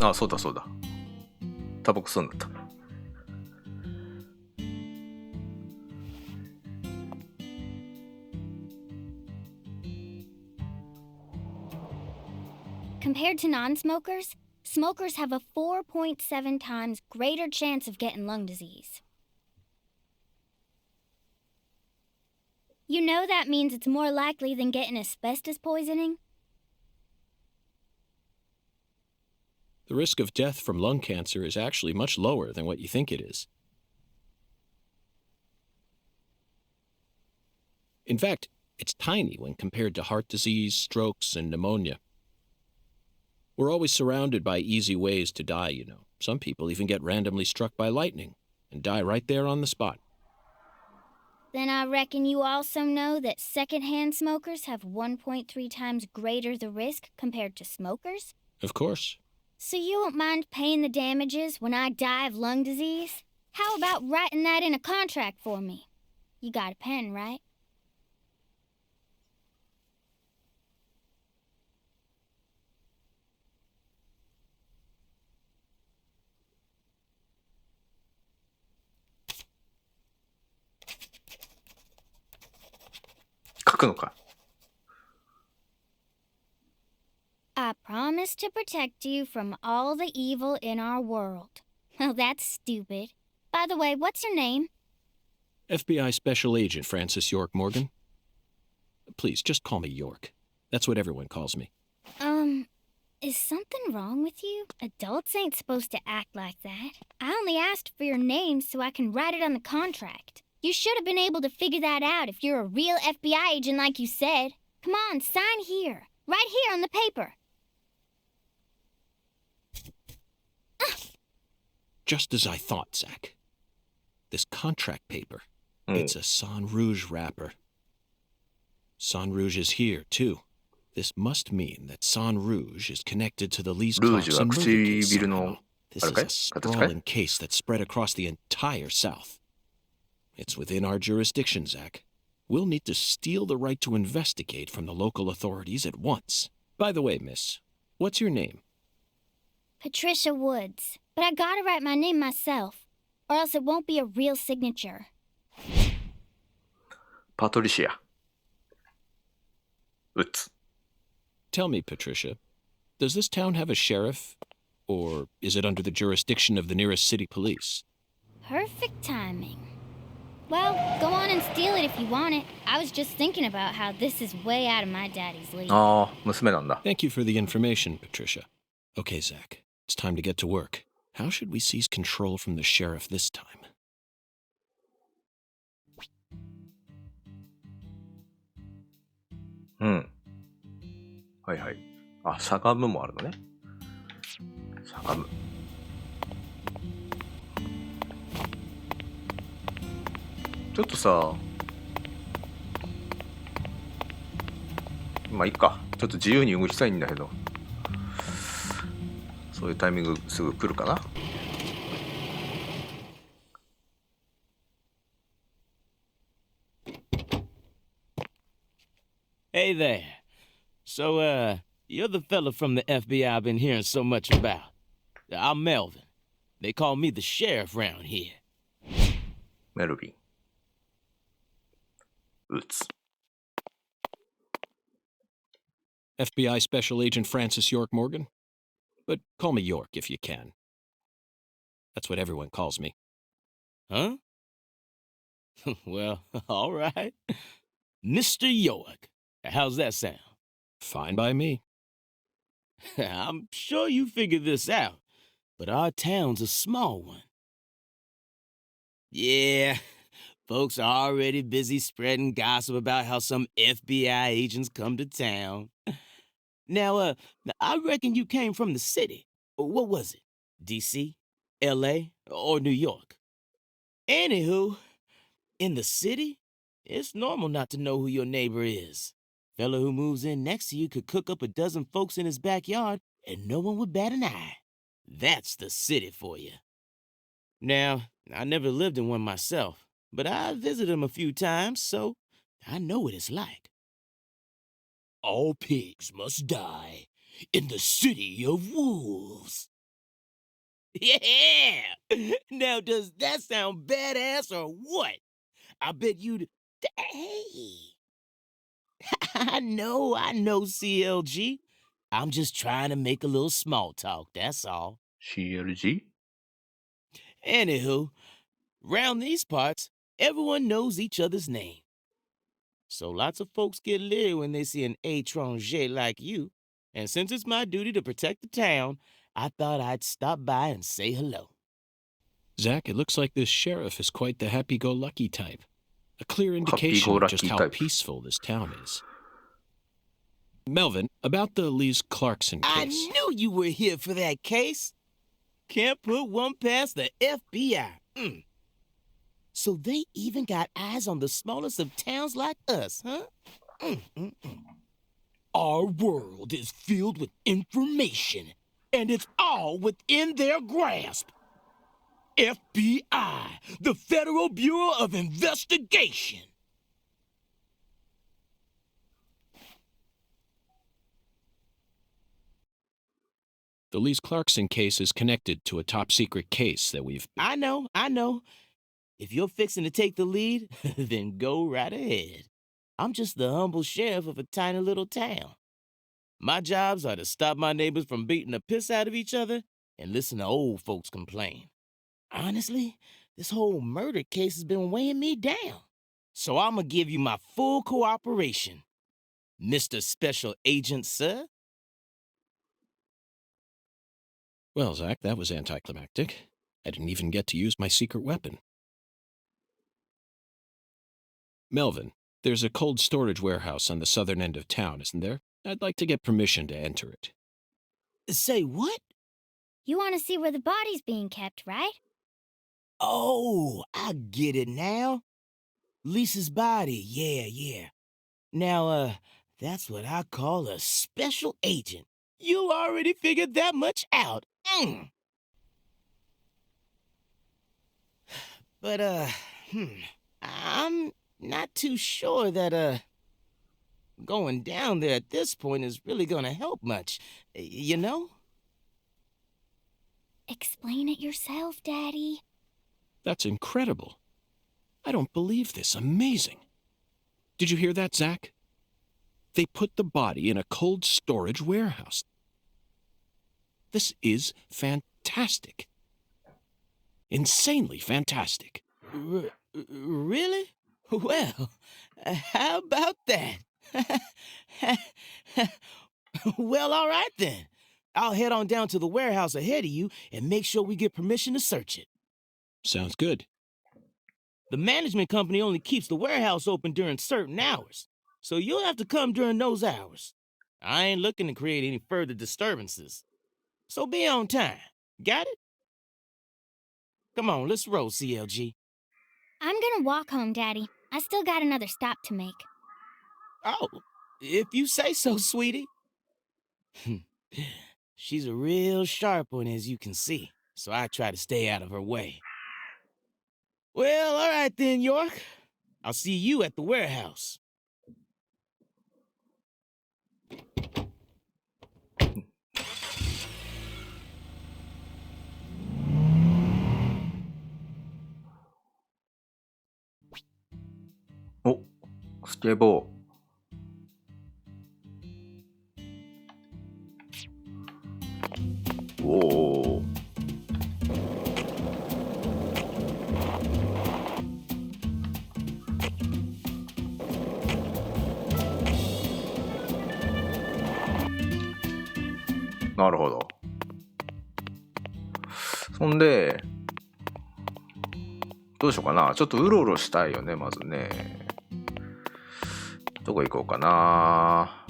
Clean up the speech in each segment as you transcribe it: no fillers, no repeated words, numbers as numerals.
あ、そうだそうだ。タバコ吸うんだった。Compared to non-smokers, smokers have a 4.7 times greater chance of getting lung disease. You know that means it's more likely than getting asbestos poisoning? The risk of death from lung cancer is actually much lower than what you think it is. In fact, it's tiny when compared to heart disease, strokes, and pneumonia. We're always surrounded by easy ways to die, you know. Some people even get randomly struck by lightning and die right there on the spot. Then I reckon you also know that secondhand smokers have 1.3 times greater the risk compared to smokers? Of course. So you won't mind paying the damages when I die of lung disease? How about writing that in a contract for me? You got a pen, right? I promise to protect you from all the evil in our world. Well, that's stupid. By the way, what's your name? FBI Special Agent Francis York Morgan. Please, just call me York. That's what everyone calls me. Is something wrong with you? Adults ain't supposed to act like that. I only asked for your name so I can write it on the contract. You should have been able to figure that out if you're a real FBI agent like you said. Come on, sign here. Right here on the paper. Just as I thought, Zach. This contract paper, it's a Sang Rouge wrapper. Sang Rouge is here, too. This must mean that Sang Rouge is connected to the Lee's Clarkson murder case somehow. This is a sprawling case that spread across the entire South. It's within our jurisdiction, Zach. We'll need to steal the right to investigate from the local authorities at once. By the way, miss, what's your name? Patricia Woods. But I gotta write my name myself, or else it won't be a real signature. Patricia Woods. Tell me, Patricia, does this town have a sheriff, or is it under the jurisdiction of the nearest city police? Perfect timing. Well, go on and steal it if you want it. I was just thinking about how this is way out of my daddy's league. ああ、娘なんだ。Thank you for the information, Patricia. Okay, Zach, it's time to get to work. How should we seize control from the sheriff this time? うん。はいはい。あ、しゃがむもあるのね。しゃがむ。ちょっとさ、まあいいか。ちょっと自由に動きたいんだけど、そういうタイミングすぐ来るかな。Hey there. So, you're the fella from the FBI I've been hearing so much about. I'm Melvin. They call me the sheriff round here. メルビン。ウッズ。FBI Special Agent Francis York Morgan? But call me York if you can. That's what everyone calls me. Huh? Well, all right. Mr. York. How's that sound? Fine by me. I'm sure you figured this out, but our town's a small one. Yeah, folks are already busy spreading gossip about how some FBI agents come to town. Now, I reckon you came from the city. What was it? D.C., L.A., or New York? Anywho, in the city, it's normal not to know who your neighbor is. Fella who moves in next to you could cook up a dozen folks in his backyard and no one would bat an eye. That's the city for you. Now, I never lived in one myself, but I visited them a few times, so I know what it's like. All pigs must die in the city of wolves. Yeah! Now, does that sound badass or what? I bet you'd. Hey! I know, CLG. I'm just trying to make a little small talk, that's all. CLG? Anywho, round these parts, everyone knows each other's name. So lots of folks get leery when they see an étranger like you. And since it's my duty to protect the town, I thought I'd stop by and say hello. Zach, it looks like this sheriff is quite the happy-go-lucky type. A clear indication of just how peaceful this town is. Melvin, about the Lise Clarkson case. I knew you were here for that case. Can't put one past the FBI. So they even got eyes on the smallest of towns like us, huh? Our world is filled with information, and it's all within their grasp. FBI, the Federal Bureau of Investigation. The Lise Clarkson case is connected to a top-secret case that we've... I know. If you're fixing to take the lead, then go right ahead. I'm just the humble sheriff of a tiny little town. My jobs are to stop my neighbors from beating the piss out of each other and listen to old folks complain. Honestly, this whole murder case has been weighing me down. So I'm gonna give you my full cooperation, Mr. Special Agent, sir. Well, Zach, that was anticlimactic. I didn't even get to use my secret weapon. Melvin, there's a cold storage warehouse on the southern end of town, isn't there? I'd like to get permission to enter it. Say what? You want to see where the body's being kept, right? Oh, I get it now. Lisa's body, yeah. Now, that's what I call a special agent. You already figured that much out. But, I'm not too sure that, going down there at this point is really gonna help much, you know? Explain it yourself, Daddy. That's incredible. I don't believe this. Amazing. Did you hear that, Zach? They put the body in a cold storage warehouse. This is fantastic. Insanely fantastic. Really? Well, how about that? Well, all right then. I'll head on down to the warehouse ahead of you and make sure we get permission to search it. Sounds good. The management company only keeps the warehouse open during certain hours, so you'll have to come during those hours. I ain't looking to create any further disturbances. So be on time. Got it? Come on, let's roll, CLG. I'm gonna walk home, Daddy. I still got another stop to make. Oh, if you say so, sweetie. She's a real sharp one, as you can see, so I try to stay out of her way. Well, all right then, York. I'll see you at the warehouse.お、スケボー。おー。なるほど。そんで、どうしようかな。ちょっとうろうろしたいよね、まずね。どこ行こうかな。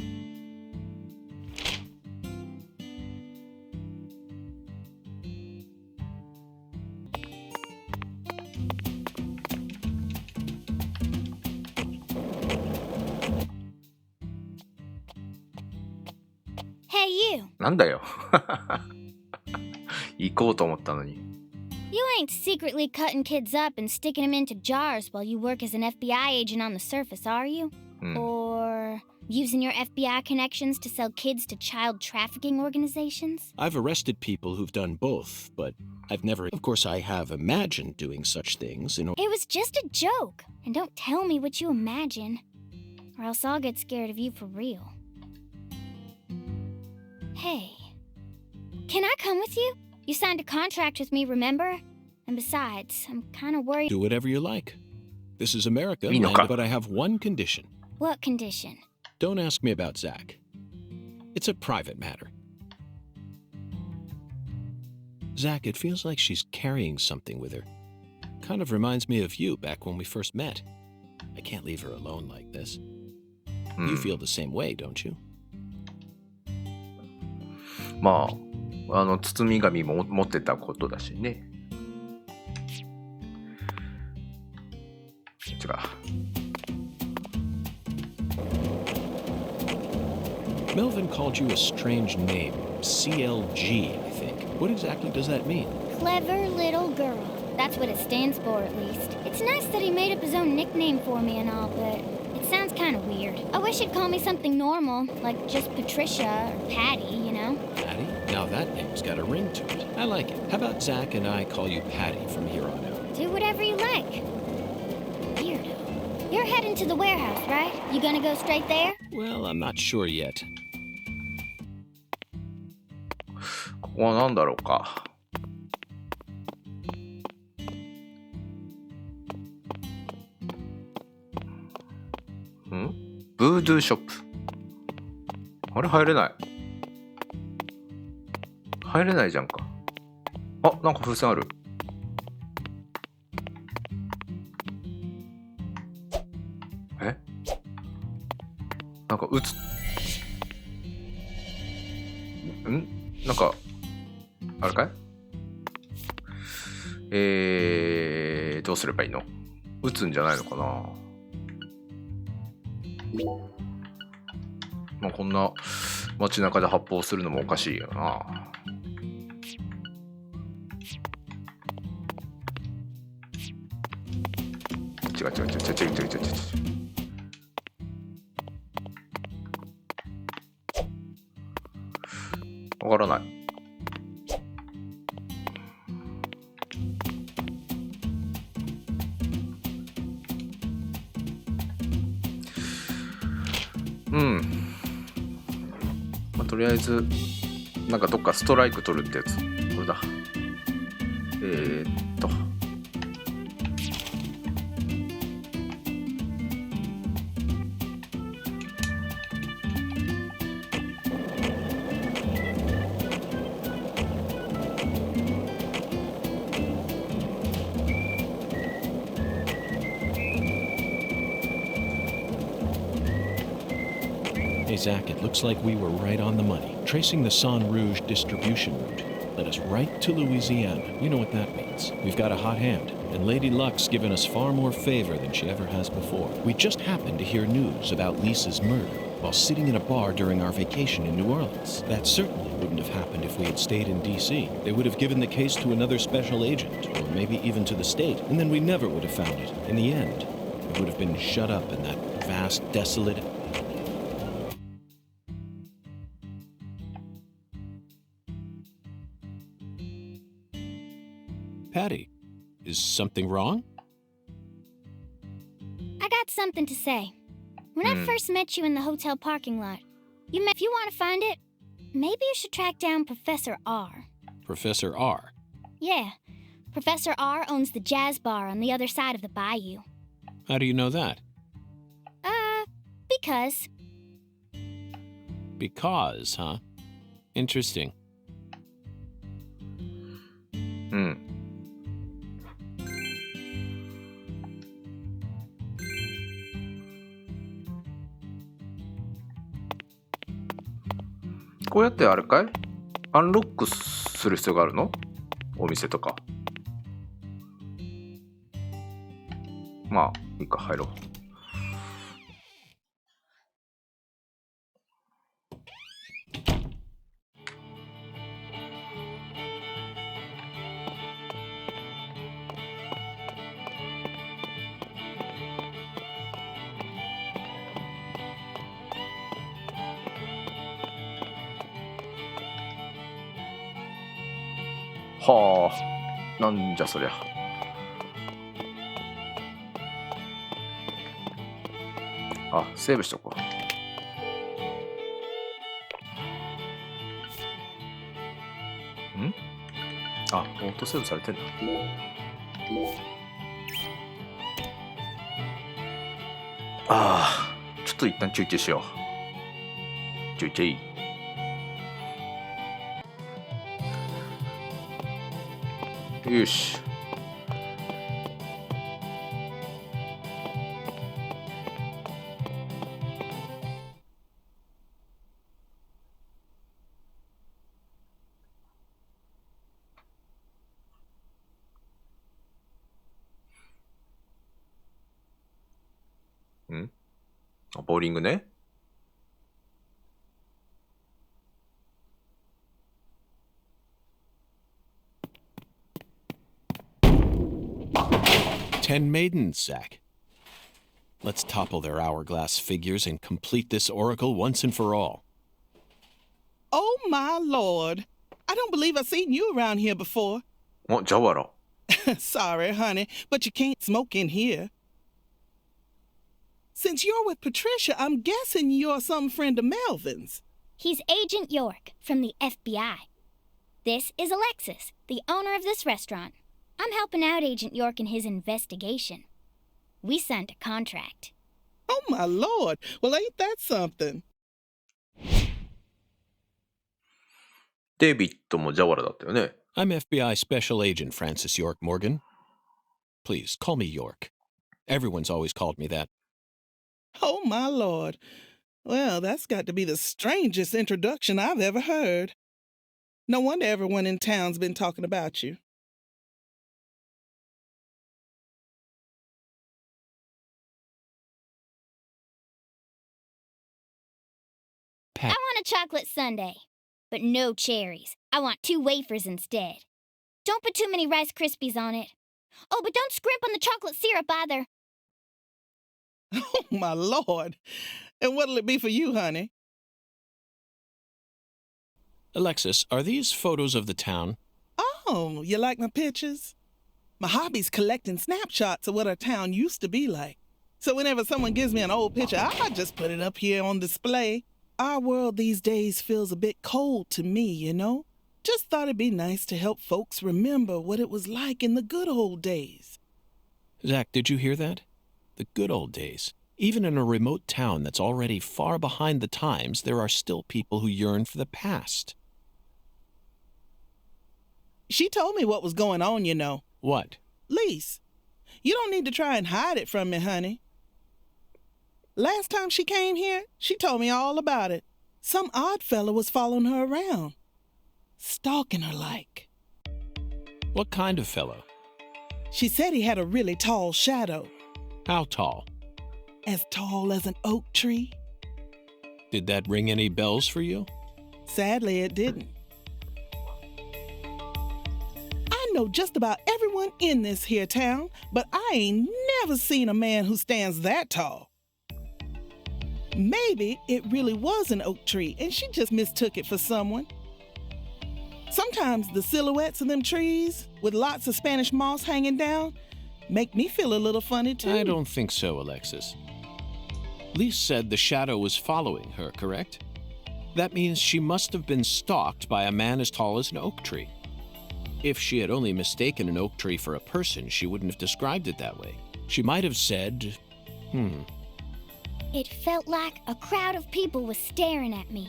Hey, you. なんだよ。行こうと思ったのに。You ain't secretly cutting kids up and sticking them into jars while you work as an FBI agent on the surface, are you? Or using your FBI connections to sell kids to child trafficking organizations? I've arrested people who've done both, but I've never, of course, I have imagined doing such things in. It was just a joke. And don't tell me what you imagine, or else I'll get scared of you for real. Hey, can I come with you? You signed a contract with me, remember? And besides, I'm kind of worried. Do whatever you like. This is America, Minoka. but I have one condition. What condition? Don't ask me about Zach. It's a private matter. Zach, it feels like she's carrying something with her. Kind of reminds me of you back when we first met. I can't leave her alone like this. You feel the same way, don't you? まあ、包み紙も持ってたことだしね。違う。Melvin called you a strange name. CLG, I think. What exactly does that mean? Clever little girl. That's what it stands for, at least. It's nice that he made up his own nickname for me and all, but it sounds kind of weird. I wish he'd call me something normal, like just Patricia or Patty, you know? Patty? Now that name's got a ring to it. I like it. How about Zach and I call you Patty from here on out? Do whatever you like. Weirdo. You're heading to the warehouse, right? You gonna go straight there? Well, I'm not sure yet. ここは何だろうか。ブードゥーショップ。あれ入れない。入れないじゃんか。あ、なんか風船ある。え？なんかなんかあれかい？どうすればいいの？撃つんじゃないのかな。まあこんな街中で発砲するのもおかしいよな。違う。わからない。まあ、とりあえずなんかどっかストライク取るってやつ。これだ。Hey, Zach, it looks like we were right on the money. Tracing the San Rouge distribution route led us right to Louisiana. You know what that means. We've got a hot hand, and Lady Luck's given us far more favor than she ever has before. We just happened to hear news about Lisa's murder while sitting in a bar during our vacation in New Orleans. That certainly wouldn't have happened if we had stayed in D.C. They would have given the case to another special agent, or maybe even to the state, and then we never would have found it. In the end, it would have been shut up in that vast, desolate... Patty, is something wrong? I got something to say. When I first met you in the hotel parking lot, if you want to find it, maybe you should track down Professor R. Professor R? Yeah. Professor R owns the jazz bar on the other side of the bayou. How do you know that? Because. Because, huh? Interesting. こうやってあれかい？アンロックする必要があるの？お店とか。まあいいか、入ろう。はあ。なんじゃそりゃ。あ、セーブしとこう。ん？あ、オートセーブされてんだ。ああ、ちょっと一旦休憩しよう。休憩。よし。あ、ボーリングね。10 maidens, Zach. Let's topple their hourglass figures and complete this oracle once and for all. Oh, my lord. I don't believe I've seen you around here before. お、ジャワラ。Sorry, honey, but you can't smoke in here. Since you're with Patricia, I'm guessing you're some friend of Melvin's. He's Agent York from the FBI. This is Alexis, the owner of this restaurant. I'm helping out Agent York in his investigation. We signed a contract. Oh, my lord. Well, ain't that something? デイビッドもジャワラだったよね。I'm FBI Special Agent Francis York Morgan. Please, call me York. Everyone's always called me that. Oh, my lord. Well, that's got to be the strangest introduction I've ever heard. No wonder everyone in town's been talking about you. I want a chocolate sundae, but no cherries. I want 2 wafers instead. Don't put too many Rice Krispies on it. Oh, but don't scrimp on the chocolate syrup either. Oh, my lord. And what'll it be for you, honey? Alexis, are these photos of the town? Oh, you like my pictures? My hobby's collecting snapshots of what our town used to be like. So whenever someone gives me an old picture, I just put it up here on display. Our world these days feels a bit cold to me, you know? Just thought it'd be nice to help folks remember what it was like in the good old days. Zach, did you hear that? The good old days. Even in a remote town that's already far behind the times, there are still people who yearn for the past. She told me what was going on, you know. What? Lise, you don't need to try and hide it from me, honey. Last time she came here, she told me all about it. Some odd fella was following her around. Stalking her like. What kind of fellow? She said he had a really tall shadow. How tall? As tall as an oak tree. Did that ring any bells for you? Sadly, it didn't. I know just about everyone in this here town, but I ain't never seen a man who stands that tall. Maybe it really was an oak tree and she just mistook it for someone. Sometimes the silhouettes of them trees with lots of Spanish moss hanging down make me feel a little funny too. I don't think so, Alexis. Lise said the shadow was following her, correct? That means she must have been stalked by a man as tall as an oak tree. If she had only mistaken an oak tree for a person, she wouldn't have described it that way. She might have said, It felt like a crowd of people was staring at me.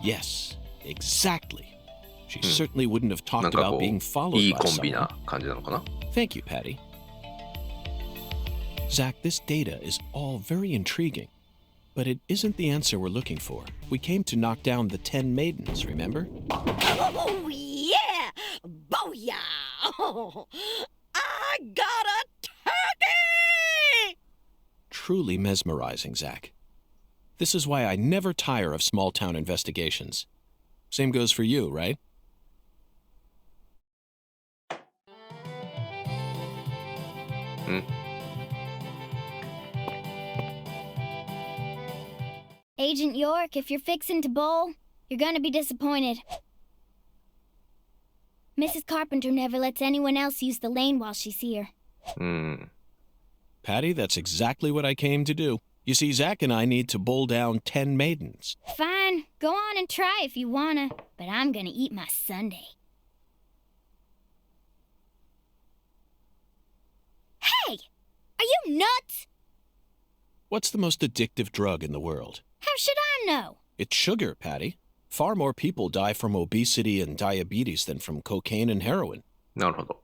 Yes, exactly. She certainly wouldn't have なん talked か about こ being う、 followed いい by コンビ someone. な感じなのかな。 Thank you, Patty. Zach, this data is all very intriguing, but it isn't the answer we're looking for. We came to knock down the 10 maidens, remember? Oh, yeah! Booyah! Oh, I got a turkey! Truly mesmerizing, Zach. This is why I never tire of small town investigations. Same goes for you, right? Agent York, if you're fixing to bowl, you're gonna be disappointed. Mrs. Carpenter never lets anyone else use the lane while she's here. Patty, that's exactly what I came to do. You see, Zach and I need to bowl down 10 maidens. Fine, go on and try if you wanna, but I'm gonna eat my sundae. Hey! Are you nuts? What's the most addictive drug in the world? How should I know? It's sugar, Patty. Far more people die from obesity and diabetes than from cocaine and heroin. なるほど。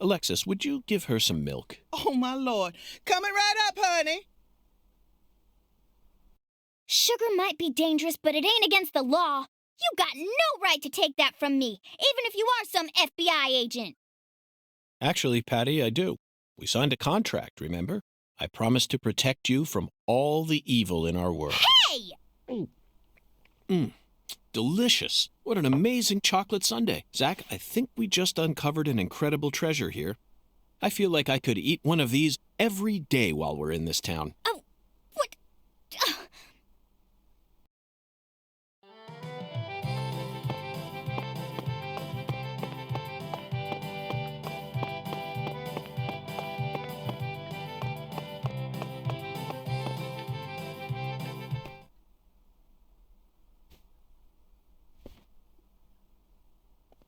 Alexis, would you give her some milk? Oh, my Lord. Coming right up, honey. Sugar might be dangerous, but it ain't against the law. You got no right to take that from me, even if you are some FBI agent. Actually, Patty, I do. We signed a contract, remember? I promised to protect you from all the evil in our world. Hey! Delicious. What an amazing chocolate sundae. Zach, I think we just uncovered an incredible treasure here. I feel like I could eat one of these every day while we're in this town. Oh, what?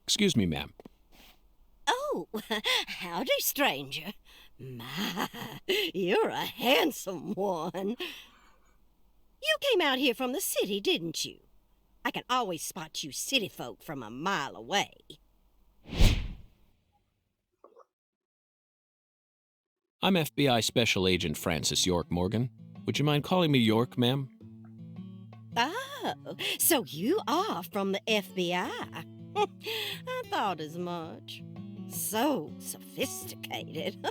Excuse me, ma'am. Oh, howdy, stranger. My, you're a handsome one. You came out here from the city, didn't you? I can always spot you city folk from a mile away. I'm FBI Special Agent Francis York Morgan. Would you mind calling me York, ma'am? Oh, so you are from the FBI. I thought as much. So sophisticated.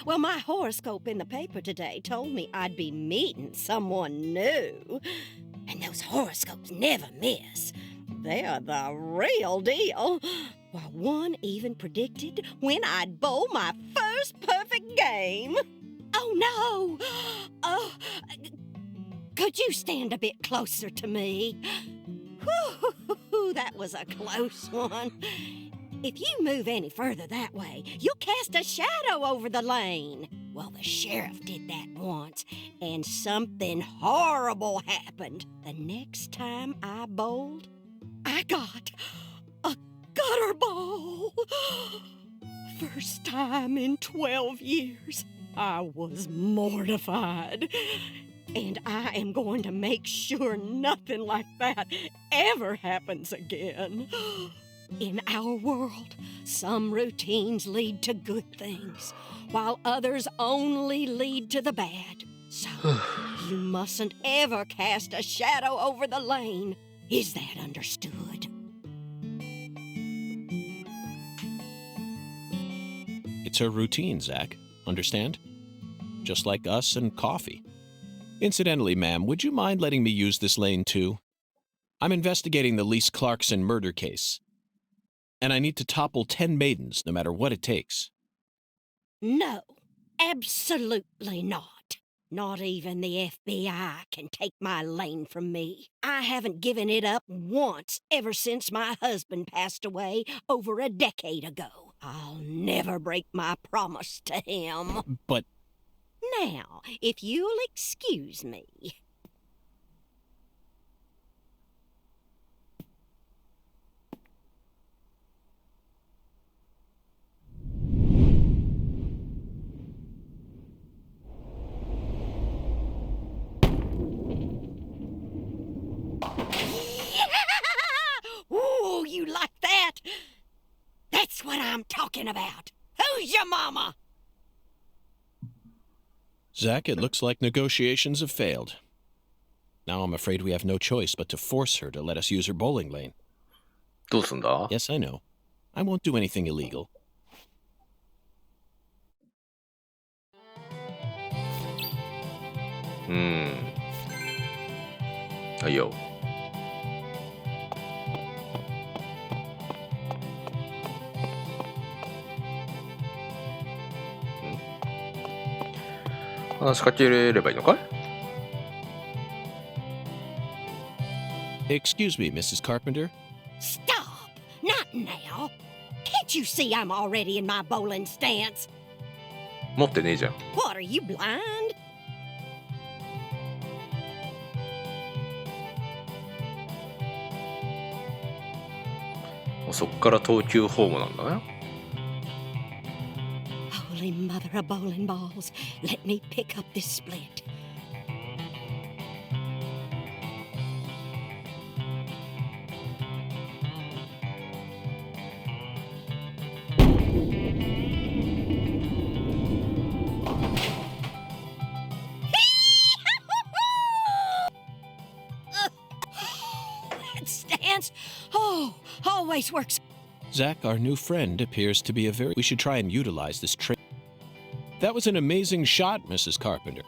Well, my horoscope in the paper today told me I'd be meeting someone new. And those horoscopes never miss. They're the real deal. Why, one even predicted when I'd bowl my first perfect game. Oh, no. Oh, could you stand a bit closer to me? Whew, that was a close one. If you move any further that way, you'll cast a shadow over the lane. Well, the sheriff did that once, and something horrible happened. The next time I bowled, I got a gutter ball. First time in 12 years. I was mortified. And I am going to make sure nothing like that ever happens again. In our world, some routines lead to good things, while others only lead to the bad. So, you mustn't ever cast a shadow over the lane. Is that understood? It's her routine, Zach. Understand? Just like us and coffee. Incidentally, ma'am, would you mind letting me use this lane too? I'm investigating the Lise Clarkson murder case. And I need to topple 10 maidens, no matter what it takes. No, absolutely not. Not even the FBI can take my lane from me. I haven't given it up once ever since my husband passed away over a decade ago. I'll never break my promise to him. But... Now, if you'll excuse me. Ooh, you like that? That's what I'm talking about. Who's your mama? Zach, it looks like negotiations have failed. Now I'm afraid we have no choice but to force her to let us use her bowling lane. どうすんだ？ Yes, I know. I won't do anything illegal. Yo. Hmm. 話しかければいいのかい？ Excuse me, Mrs. Carpenter. Stop! Not now. Can't you see I'm already in my bowling stance? 持ってねえじゃん。 What, are you blind? もうそっから投球フォームなんだね。 Holy mother of bowling balls, let me pick up this split. That stance, oh, always works. Zach, our new friend, appears to be a very... We should try and utilize this trait. That was an amazing shot, Mrs. Carpenter.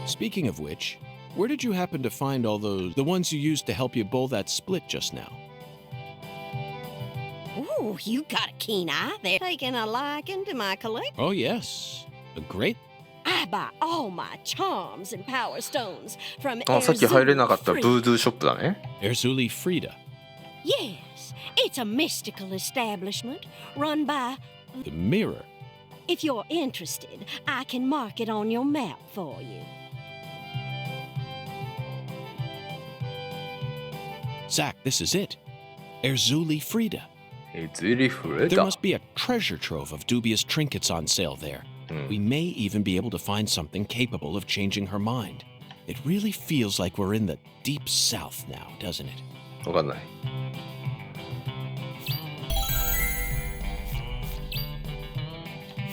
Speaking of which, where did you happen to find all those... the ones you used to help you bowl that split just now? Ooh, you got a keen eye there. Taking a liking to my collection. Oh, yes. A great... I buy all my charms and power stones from あ、さっき入れなかった Erzuli ブードゥーショップだね。 Erzuli Frida. Yes, it's a mystical establishment run by... The mirror. If you're interested, I can mark it on your map for you. Zach, this is it. Erzuli Frida. ズリフレ There だ。 must be a treasure trove of dubious trinkets on sale there. We may even be able to find something capable of changing her mind. It really feels like we're in the deep south now, doesn't it? わかんない。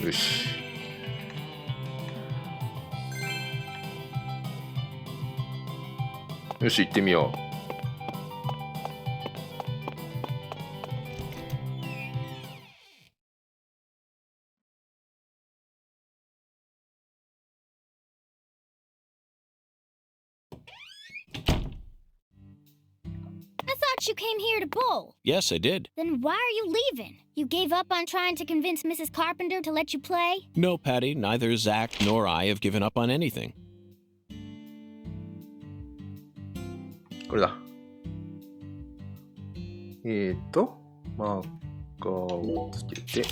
よし。よし、行ってみよう。I thought you came here to bowl. Yes, I did. Then why are you leaving? You gave up on trying to convince Mrs. Carpenter to let you play? No, Patty, neither Zach nor I have given up on anything. これだ。マーカーをつけて。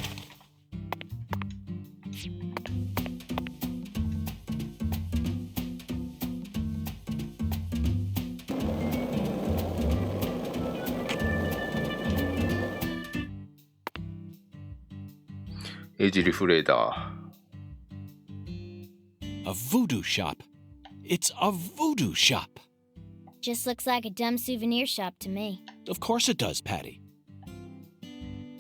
エイジリフレーダー。 A voodoo shop. It's a voodoo shop. Just looks like a dumb souvenir shop to me. Of course it does, Patty.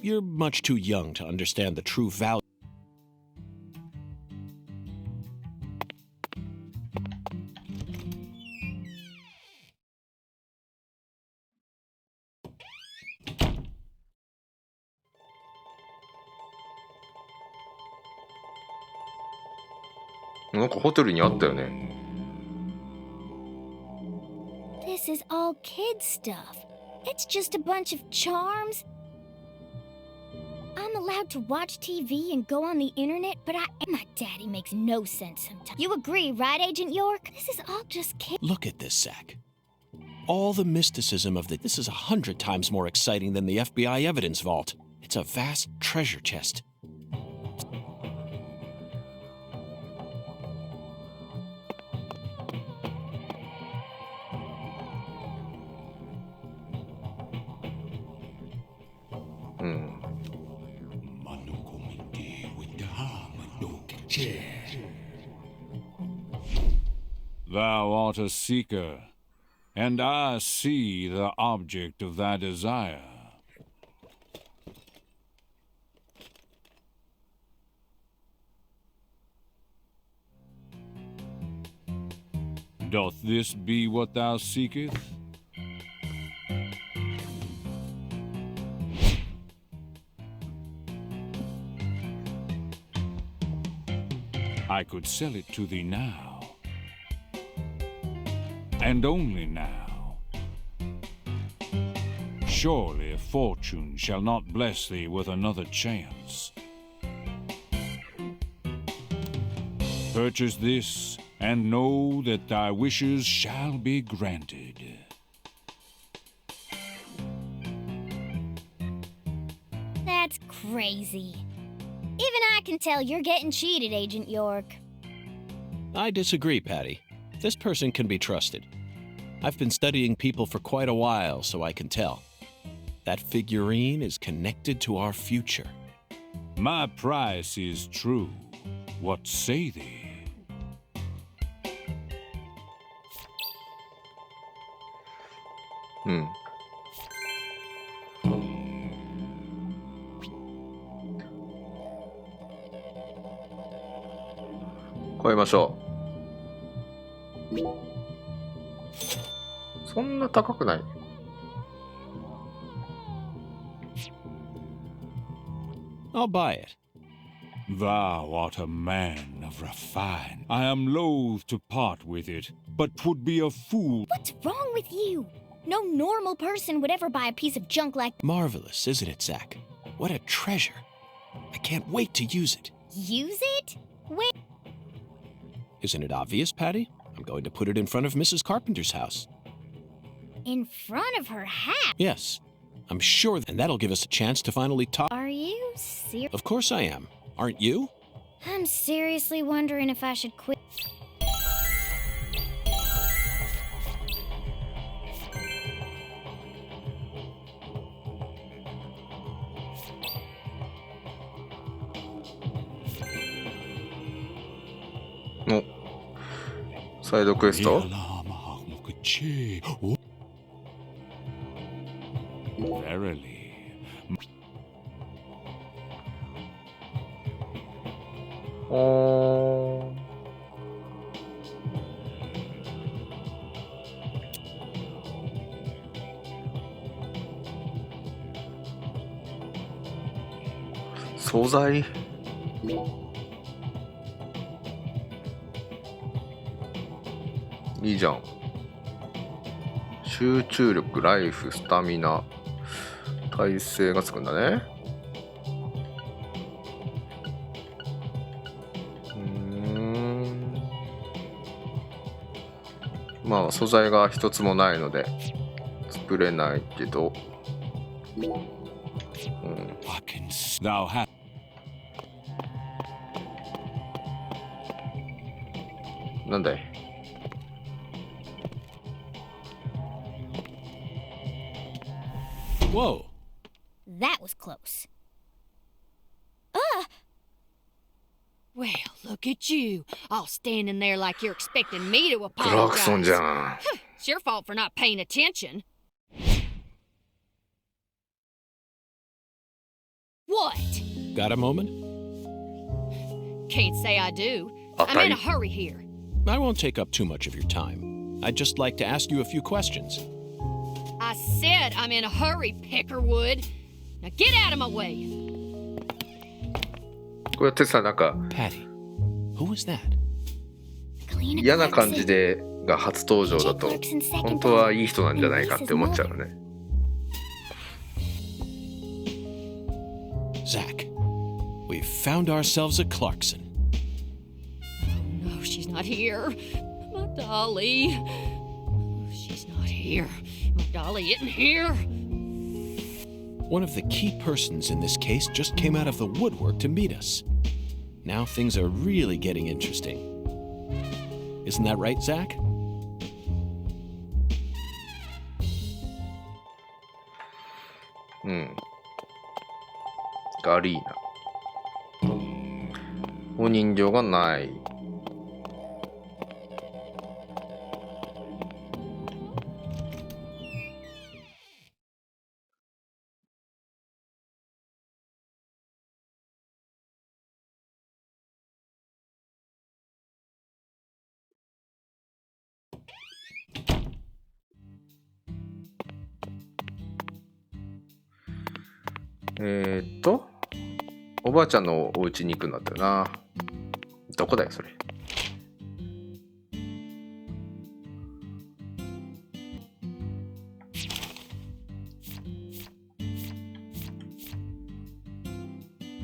You're much too young to understand the true value. .なんかホテルにあったよね。 This is all kid stuff. It's just a bunch of charms. I'm allowed to watch TV and go on the internet, but my daddy makes no sense sometimes. You agree, right, Agent York? This is all just kid. Look at this, Zach. All the mysticism of this is 100 times more exciting than the FBI evidence vault. It's a vast treasure chest. Thou art a seeker, and I see the object of thy desire. Doth this be what thou seekest? I could sell it to thee now, and only now. Surely fortune shall not bless thee with another chance. Purchase this, and know that thy wishes shall be granted. That's crazy. Even I can tell you're getting cheated, Agent York. I disagree, Patty. This person can be trusted. I've been studying people for quite a while, so I can tell. That figurine is connected to our future. My price is true. What say they? Hmm. 超えましょう。そんな高くない。I'll buy it. Thou art a man of refine. I am loath to part with it, but 'twould be a fool. What's wrong with you? No normal person would ever buy a piece of junk like Marvelous, isn't it, Zach? What a treasure. I can't wait to use it. use it? Wait, Isn't it obvious, Patty? I'm going to put it in front of Mrs. Carpenter's house. in front of her hat? Yes, I'm sure, and that'll give us a chance to finally talk. Are you serious? Of course I am. Aren't you? I'm seriously wondering if I should quit. Oh. サイドクエスト Verily. おー。惣菜いいじゃん。集中力、ライフ、スタミナ、耐性がつくんだね。まあ素材が一つもないので作れないけど、Thou hast. なんだい。Whoa. That was close. Well, look at you, all standing there like you're expecting me to クラクソン apologize. じゃん。 It's your fault for not paying attention. What? Got a moment? Can't say I do. I'm in a hurry here. I won't take up too much of your time. I'd just like to ask you a few questions. I said I'm in a hurry, Peckerwood. Now get out of my way. こうやってさ、なんか Patty, who was that? 嫌な感じでが初登場だと本当はいい人なんじゃないかって思っちゃうよね。 Zach, we've found ourselves a Clarkson. No, she's not here. My dolly. She's not here. My dolly isn't here. One of the key persons in this case just came out of the woodwork to meet us. Now things are really getting interesting. Isn't that right, Zach? うん。ガリーナ。お人形がない。おばあちゃんのお家に行くんだったよな。どこだよそれ。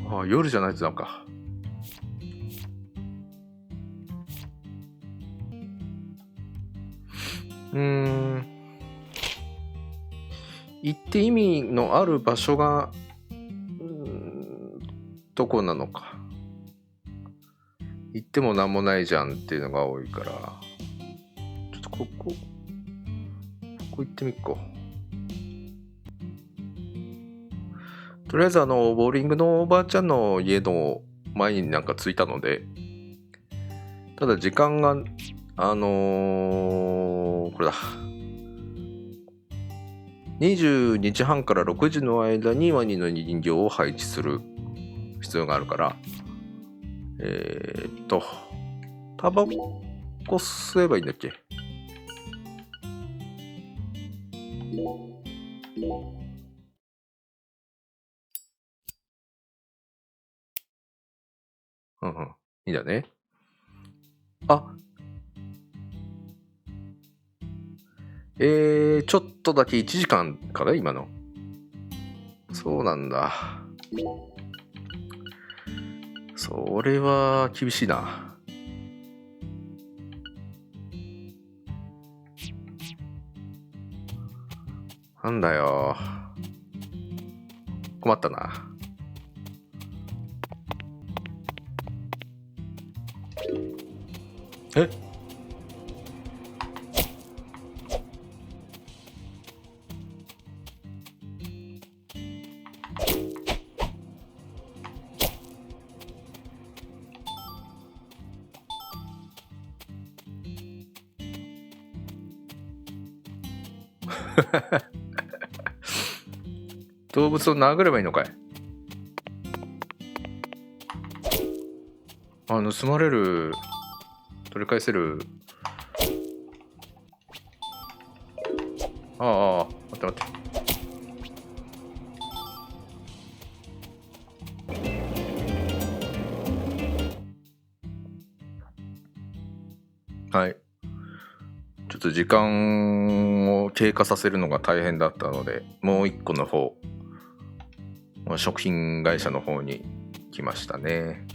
ああ、夜じゃないとなんか。行って意味のある場所がとこなのか。行ってもなんもないじゃんっていうのが多いから、ちょっとここ行ってみっこ。とりあえずボーリングのおばあちゃんの家の前になんか着いたので、ただ時間がこれだ。22時半から6時の間にワニの人形を配置する必要があるから、タバコ吸えばいいんだっけ？うんうん。いいんだね。あ、ちょっとだけ1時間かな今の。そうなんだ。それは厳しいな。なんだよ。困ったな。え？動物を殴ればいいのかい？盗まれる、取り返せる。待って待って。はい。ちょっと時間を経過させるのが大変だったので、もう一個の方、食品会社の方に来ましたね。